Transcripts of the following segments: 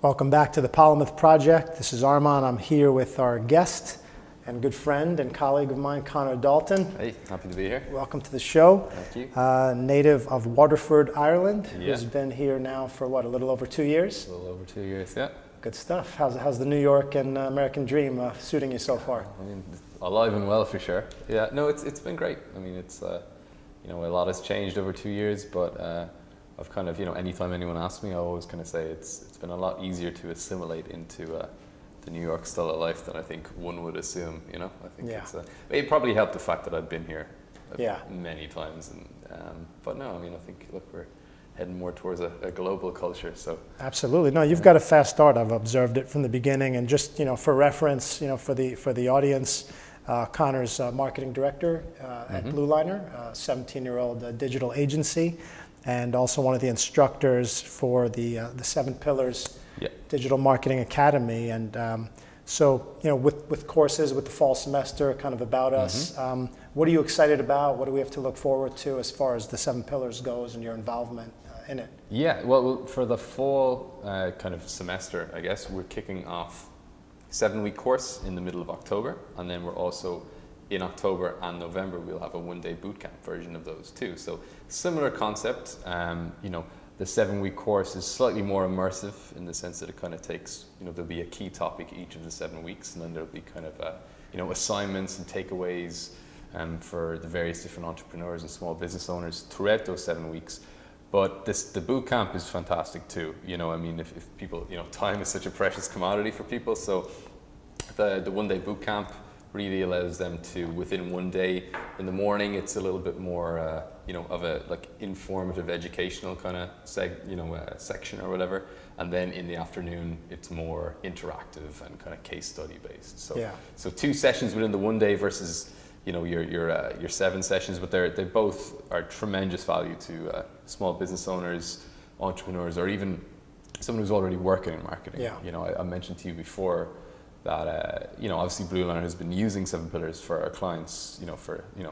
Welcome back to the Polymath Project. This is Arman. I'm here with our guest and good friend and colleague of mine, Conor Dalton. Hey, happy to be here. Welcome to the show. Thank you. Native of Waterford, Ireland, Yeah. who's been here now for a little over 2 years? A little over 2 years, yeah. Good stuff. How's the New York and American dream suiting you so far? I mean, alive and well for sure. Yeah, no, it's been great. I mean, it's, a lot has changed over 2 years, but I've kind of, anytime anyone asks me, I always kind of say it's been a lot easier to assimilate into the New York style of life than I think one would assume, I think it probably helped the fact that I'd been here many times. But no, I mean, I think, look, we're heading more towards a global culture, so. Absolutely. No, you've got a fast start. I've observed it from the beginning. And just, for reference, for the audience, Conor's marketing director at Blue Liner, a 17-year-old digital agency, and also one of the instructors for the 7 Pillars Digital Marketing Academy. And so, with courses, with the fall semester kind of about us, what are you excited about? What do we have to look forward to as far as the 7 Pillars goes and your involvement in it? Yeah, well, for the fall kind of semester, I guess, we're kicking off 7-week course in the middle of October, and then we're also in October and November we'll have a 1-day bootcamp version of those too. So similar concept. The 7-week course is slightly more immersive in the sense that it kind of takes, there'll be a key topic each of the 7 weeks, and then there'll be kind of assignments and takeaways for the various different entrepreneurs and small business owners throughout those 7 weeks. But the boot camp is fantastic too. I mean, if people, time is such a precious commodity for people. So the 1-day boot camp really allows them to, within 1 day, in the morning, it's a little bit more, of a informative educational kind of section or whatever. And then in the afternoon, it's more interactive and kind of case study based. So 2 sessions within the 1 day versus your 7 sessions, but they both are tremendous value to small business owners, entrepreneurs, or even someone who's already working in marketing. I mentioned to you before that obviously Blue Liner has been using 7 Pillars for our clients.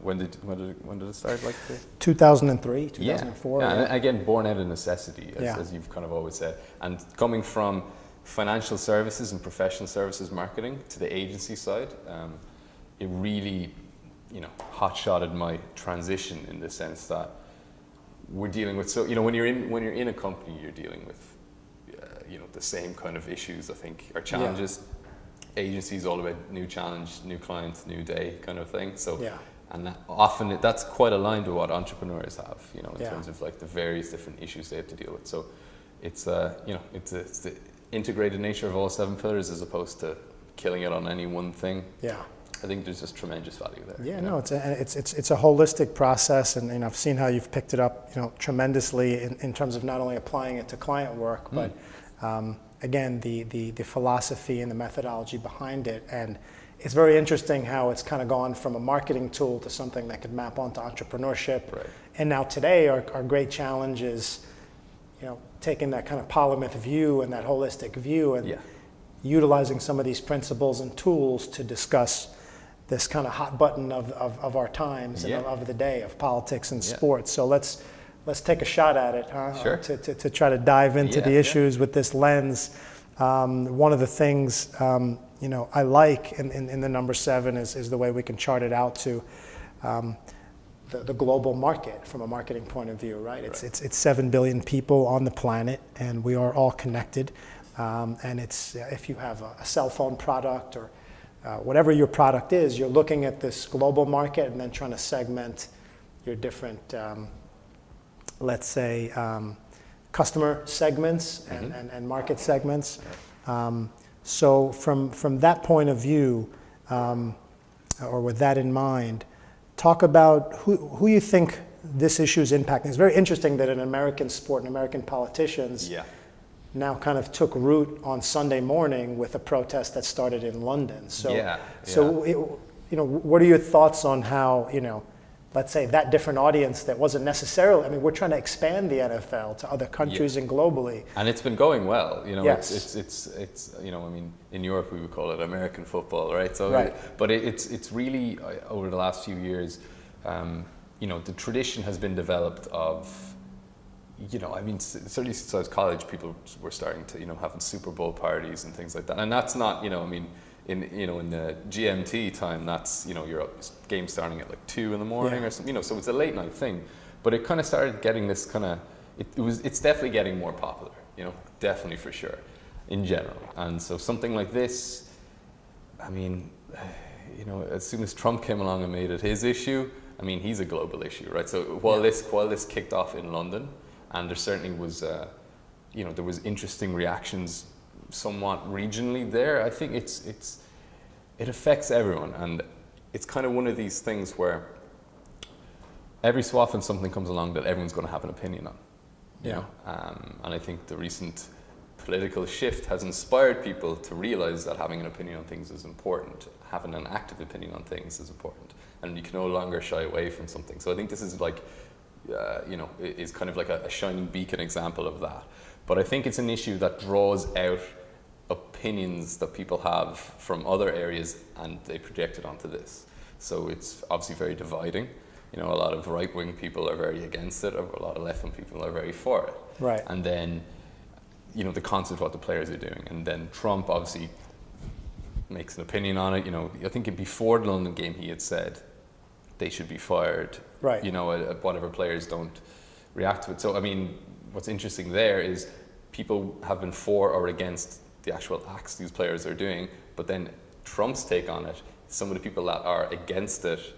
When did it start? 2003, 2004. Yeah. And again, born out of necessity, as you've kind of always said, and coming from financial services and professional services marketing to the agency side, it really hot-shotted my transition in the sense that we're dealing with, when you're in a company, you're dealing with the same kind of issues, I think, or challenges. Agencies all about new challenge, new clients, new day kind of thing. So and often that's quite aligned with what entrepreneurs have, in terms of the various different issues they have to deal with. So it's it's the integrated nature of all 7 Pillars as opposed to killing it on any one thing. I think there's just tremendous value there. It's a holistic process, and I've seen how you've picked it up, tremendously in terms of not only applying it to client work, but again, the philosophy and the methodology behind it. And it's very interesting how it's kind of gone from a marketing tool to something that could map onto entrepreneurship. Right. And now today, our great challenge is, taking that kind of polymath view and that holistic view and utilizing some of these principles and tools to discuss this kind of hot button of our times and of the day, of politics and sports. So let's take a shot at it, Sure. to try to dive into the issues with this lens. One of the things I like in the number 7 is the way we can chart it out to the global market from a marketing point of view, right? It's 7 billion people on the planet, and we are all connected. And it's if you have a cell phone product or whatever your product is, you're looking at this global market and then trying to segment your different, let's say, customer segments and market segments. So from that point of view, or with that in mind, talk about who you think this issue is impacting. It's very interesting that an American sport and American politicians now kind of took root on Sunday morning with a protest that started in London. So, what are your thoughts on how, let's say that different audience that wasn't necessarily, we're trying to expand the NFL to other countries and globally. And it's been going well, it's in Europe we would call it American football, right? So, but it's really, over the last few years, the tradition has been developed of, I mean, certainly since I was college, people were starting to, having Super Bowl parties and things like that. And that's not, I mean, in the GMT time, that's, your game starting at like 2 in the morning or something, so it's a late night thing. But it kind of started getting this kind of, it's definitely getting more popular, definitely for sure, in general. And so something like this, I mean, as soon as Trump came along and made it his issue, I mean, he's a global issue, right? So while this kicked off in London, and there certainly was, there was interesting reactions somewhat regionally there, I think it affects everyone. And it's kind of one of these things where every so often something comes along that everyone's going to have an opinion on. And I think the recent political shift has inspired people to realize that having an opinion on things is important, having an active opinion on things is important, and you can no longer shy away from something. So I think this is like, is kind of like a shining beacon example of that. But I think it's an issue that draws out opinions that people have from other areas and they project it onto this. So it's obviously very dividing. A lot of right-wing people are very against it, or a lot of left-wing people are very for it. Right. And then, the concept of what the players are doing. And then Trump obviously makes an opinion on it. I think before the London game he had said they should be fired. Right. Whatever players don't react to it. So, I mean, what's interesting there is people have been for or against the actual acts these players are doing, but then Trump's take on it, some of the people that are against it,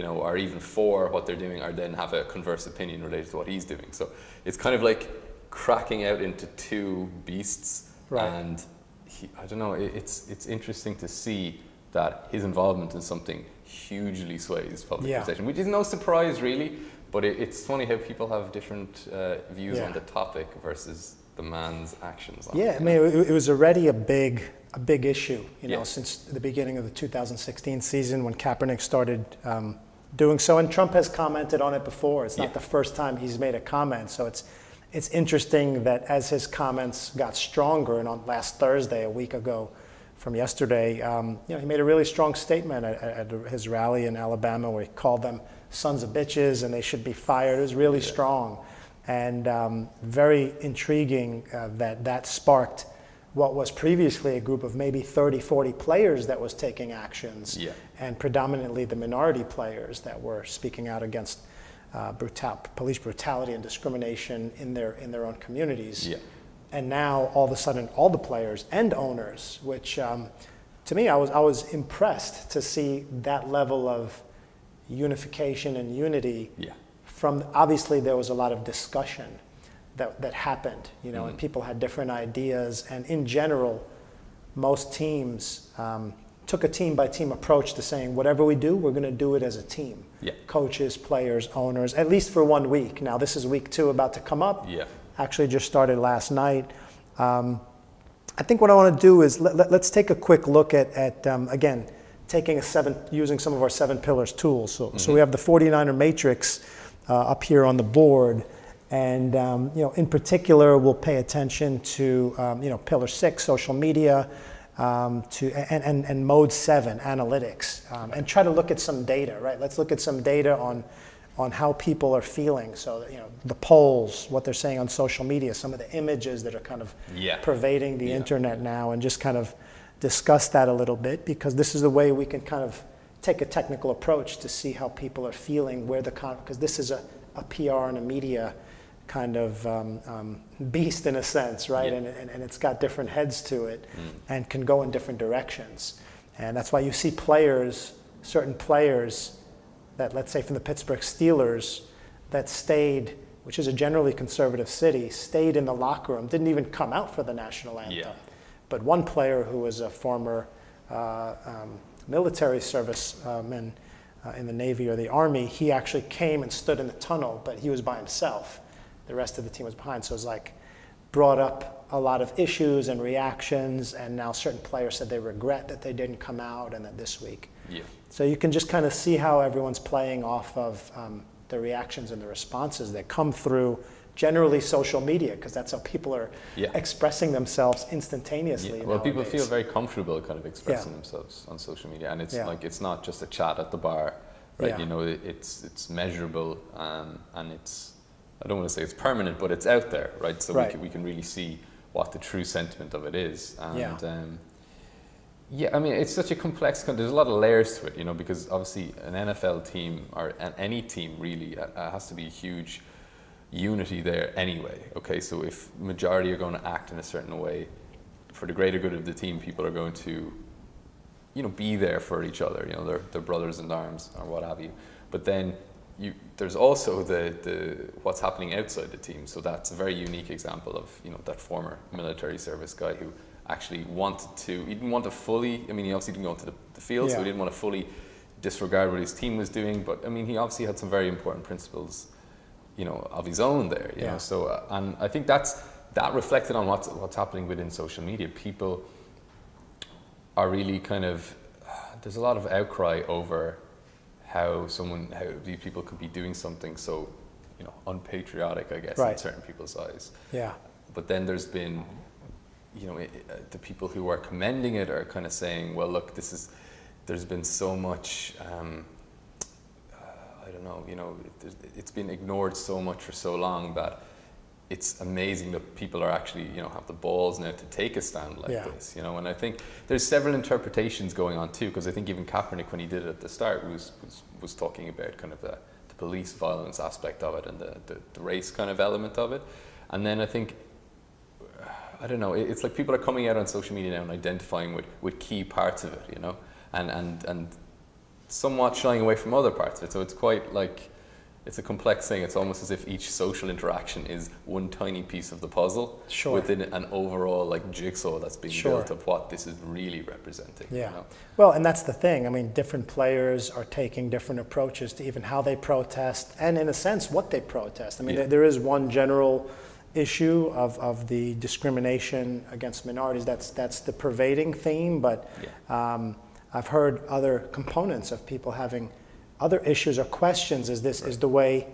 or even for what they're doing, are then have a converse opinion related to what he's doing. So it's kind of like cracking out into two beasts. Right. And I don't know, it's interesting to see that his involvement in something hugely sways public perception, which is no surprise really, but it's funny how people have different views on the topic versus the man's actions on it. I mean, it was already a big issue, since the beginning of the 2016 season when Kaepernick started doing so, and Trump has commented on it before. It's not the first time he's made a comment, so it's interesting that as his comments got stronger, and on last Thursday, a week ago from yesterday, he made a really strong statement at his rally in Alabama where he called them sons of bitches and they should be fired. It was really strong and very intriguing that sparked what was previously a group of maybe 30, 40 players that was taking actions, and predominantly the minority players that were speaking out against police brutality and discrimination in their own communities. And now all of a sudden all the players and owners, which to me I was impressed to see that level of unification and unity. From obviously there was a lot of discussion that happened, and people had different ideas, and in general most teams took a team by team approach to saying whatever we do, we're going to do it as a team. Coaches, players, owners, at least for 1 week. Now this is week 2 about to come up. Actually just started last night. I think what I want to do is let's take a quick look at again, using some of our 7 pillars tools. So we have the 49er matrix up here on the board, and in particular we'll pay attention to pillar 6, social media, and mode 7, analytics, and try to look at some data. Right, let's look at some data on how people are feeling. So the polls, what they're saying on social media, some of the images that are kind of pervading the internet now, and just kind of discuss that a little bit, because this is the way we can kind of take a technical approach to see how people are feeling, because this is a PR and a media kind of beast in a sense, right? And it's got different heads to it and can go in different directions. And that's why you see certain players that, let's say from the Pittsburgh Steelers, that stayed, which is a generally conservative city, stayed in the locker room, didn't even come out for the national anthem. But one player who was a former military serviceman in the Navy or the Army, he actually came and stood in the tunnel, but he was by himself. The rest of the team was behind. So it was like brought up a lot of issues and reactions, and now certain players said they regret that they didn't come out, and that this week. So you can just kind of see how everyone's playing off of the reactions and the responses that come through generally social media, because that's how people are expressing themselves instantaneously. Well, people feel very comfortable kind of expressing themselves on social media, and it's like it's not just a chat at the bar, right? It's measurable, and it's I don't want to say it's permanent, but it's out there, right? So Right. we can really see what the true sentiment of it is. And Yeah. yeah, I mean, it's such a complex, there's a lot of layers to it, you know, because obviously an NFL team or any team really has to be a huge unity there anyway, okay? So if majority are going to act in a certain way, for the greater good of the team, people are going to, you know, be there for each other, you know, they're brothers in arms or what have you. But then there's also the what's happening outside the team. So that's a very unique example of, you know, that former military service guy who actually he didn't want to fully, I mean, he obviously didn't go into the field, so he didn't want to fully disregard what his team was doing, but I mean, he obviously had some very important principles, you know, of his own there, you know. So and I think that reflected on what's happening within social media. People are really kind of, there's a lot of outcry over how these people could be doing something so, you know, unpatriotic, I guess, in certain people's eyes. Yeah. But then there's been, you know, the people who are commending it are kind of saying, well, look, there's been so much, I don't know, you know, it's been ignored so much for so long that it's amazing that people are actually, you know, have the balls now to take a stand like this, you know. And I think there's several interpretations going on too, because I think even Kaepernick, when he did it at the start, was talking about kind of the police violence aspect of it and the race kind of element of it. And then I think, I don't know, it's like people are coming out on social media now and identifying with key parts of it, you know, and somewhat shying away from other parts of it. So it's quite like, it's a complex thing. It's almost as if each social interaction is one tiny piece of the puzzle within an overall like jigsaw that's being built of what this is really representing. Yeah. You know? Well, and that's the thing. I mean, different players are taking different approaches to even how they protest and, in a sense, what they protest. I mean, there is one general issue of the discrimination against minorities. That's the pervading theme. But I've heard other components of people having other issues or questions. Is the way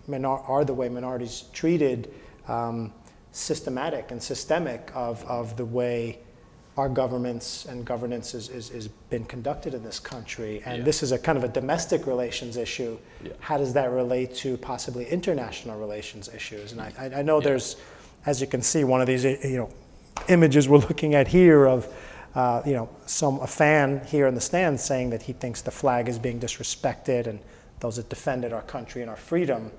minorities treated systematic and systemic of the way our governments and governance is been conducted in this country? And this is a kind of a domestic relations issue. How does that relate to possibly international relations issues? And I know there's, as you can see, one of these images we're looking at here of a fan here in the stands saying that he thinks the flag is being disrespected, and those that defended our country and our freedom,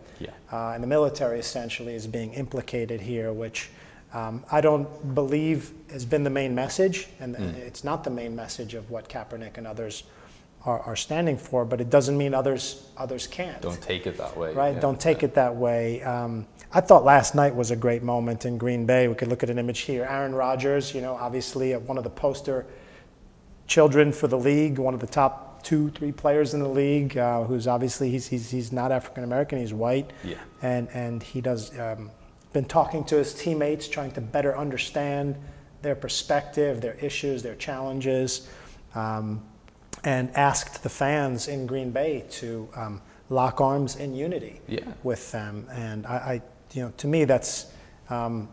and the military essentially is being implicated here, which I don't believe has been the main message, and it's not the main message of what Kaepernick and others are standing for, but it doesn't mean others can't. Don't take it that way. Right, don't take it that way. I thought last night was a great moment in Green Bay. We could look at an image here. Aaron Rodgers, obviously one of the poster children for the league, one of the top 2-3 players in the league, who's obviously, he's not African-American, he's white. And he does, been talking to his teammates, trying to better understand their perspective, their issues, their challenges, and asked the fans in Green Bay to lock arms in unity with them. And I to me, that's a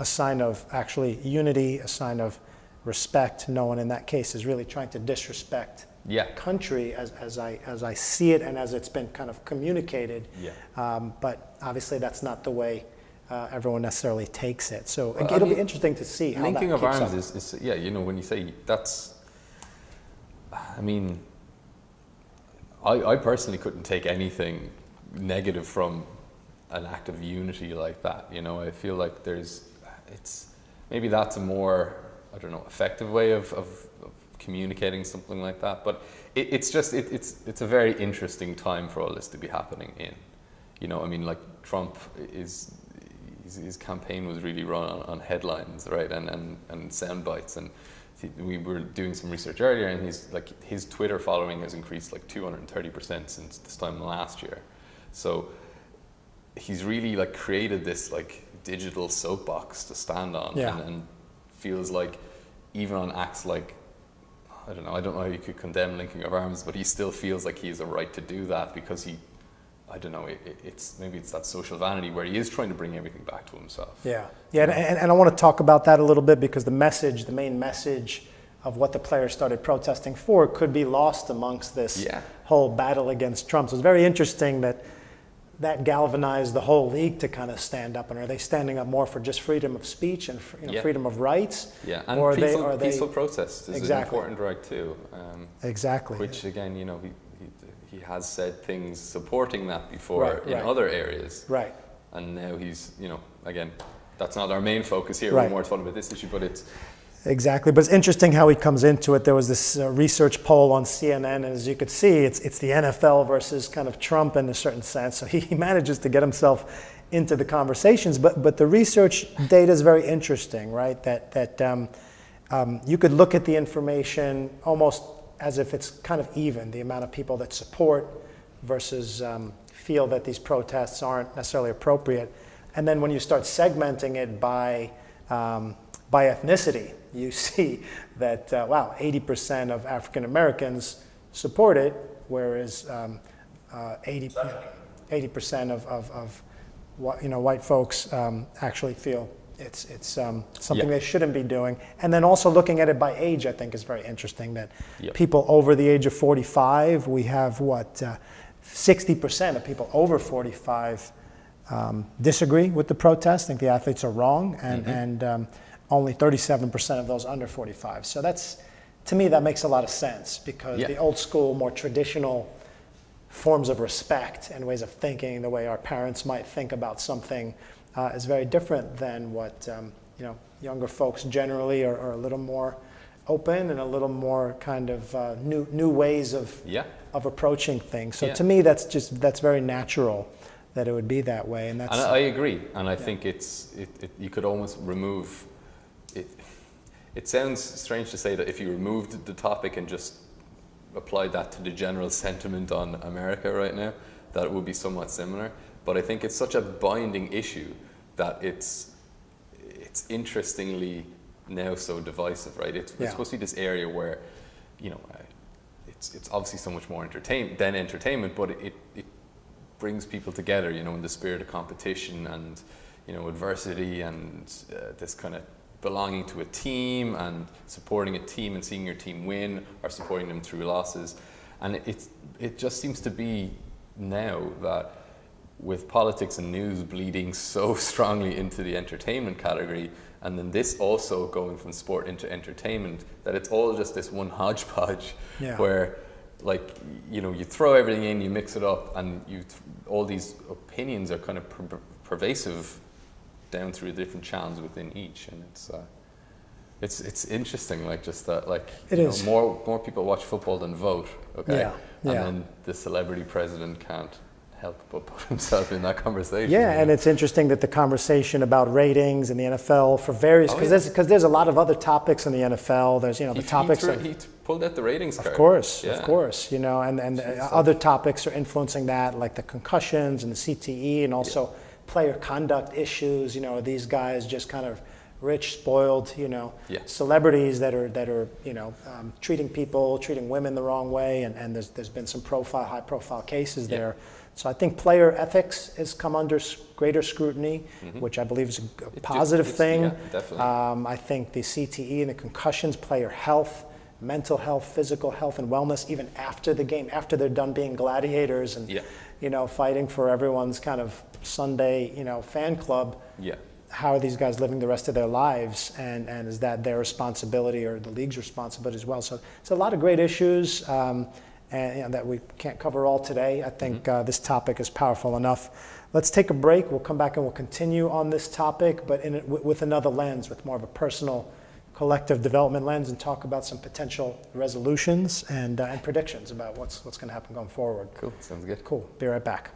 sign of actually unity, a sign of respect. No one in that case is really trying to disrespect country as I see it and as it's been kind of communicated. But obviously that's not the way everyone necessarily takes it. So it'll be interesting to see how linking that of keeps arms up. is when you say that's, I mean, I personally couldn't take anything negative from an act of unity like that. I feel like maybe that's a more, I don't know, effective way of communicating something like that. But it's a very interesting time for all this to be happening in. I mean, like Trump his campaign was really run on headlines, right, and sound bites. And we were doing some research earlier, and his Twitter following has increased like 230% since this time last year. So he's really like created this like digital soapbox to stand on, and feels like even on acts like, I don't know how you could condemn linking of arms, but he still feels like he has a right to do that because it's maybe it's that social vanity where he is trying to bring everything back to himself. And I want to talk about that a little bit, because the main message of what the players started protesting for could be lost amongst this whole battle against Trump. So it's very interesting that that galvanized the whole league to kind of stand up? And are they standing up more for just freedom of speech and freedom of rights? Yeah, and peaceful protest is an important right too. Exactly. Which again, he has said things supporting that before in other areas. Right. And now he's, again, that's not our main focus here. Right. We're more talking about this issue, but it's... Exactly, but it's interesting how he comes into it. There was this research poll on CNN, and as you could see, it's the NFL versus kind of Trump in a certain sense. So he manages to get himself into the conversations. But the research data is very interesting, right? That you could look at the information almost as if it's kind of even, the amount of people that support versus feel that these protests aren't necessarily appropriate. And then when you start segmenting it by ethnicity, you see that, 80% of African Americans support it, whereas 80% of white folks actually feel it's something they shouldn't be doing. And then also looking at it by age, I think is very interesting, that people over the age of 45, we have 60% of people over 45 disagree with the protest, think the athletes are wrong, and only 37% of those under 45. So to me, that makes a lot of sense, because the old school, more traditional forms of respect and ways of thinking, the way our parents might think about something, is very different than what younger folks generally are a little more open and a little more kind of new ways of approaching things. So to me, that's very natural that it would be that way, and I agree, and I think you could almost remove it. It sounds strange to say that if you removed the topic and just applied that to the general sentiment on America right now, that it would be somewhat similar. But I think it's such a binding issue that it's interestingly now so divisive, right? It's supposed to be this area where, it's obviously so much more entertainment, but it brings people together, in the spirit of competition and, adversity and this kind of belonging to a team and supporting a team and seeing your team win or supporting them through losses. And it just seems to be now that with politics and news bleeding so strongly into the entertainment category, and then this also going from sport into entertainment, that it's all just this one hodgepodge where, you throw everything in, you mix it up, and all these opinions are kind of pervasive down through the different channels within each, and it's interesting, more people watch football than vote, and then the celebrity president can't help but put himself in that conversation. And it's interesting that the conversation about ratings in the NFL for various, because there's a lot of other topics in the NFL. There's the topics. He pulled out the ratings card. Of course, and other topics are influencing that, like the concussions and the CTE, and also player conduct issues. These guys just kind of rich, spoiled, celebrities that are treating women the wrong way, and there's been some high profile cases there. So I think player ethics has come under greater scrutiny, which I believe is a positive thing. Yeah, definitely. I think the CTE and the concussions, player health, mental health, physical health, and wellness, even after the game, after they're done being gladiators and fighting for everyone's kind of Sunday fan club. How are these guys living the rest of their lives, and is that their responsibility or the league's responsibility as well? So it's a lot of great issues. And that we can't cover all today. I think this topic is powerful enough. Let's take a break. We'll come back and we'll continue on this topic, but with another lens, with more of a personal, collective development lens, and talk about some potential resolutions and predictions about what's going to happen going forward. Cool. Sounds good. Cool. Be right back.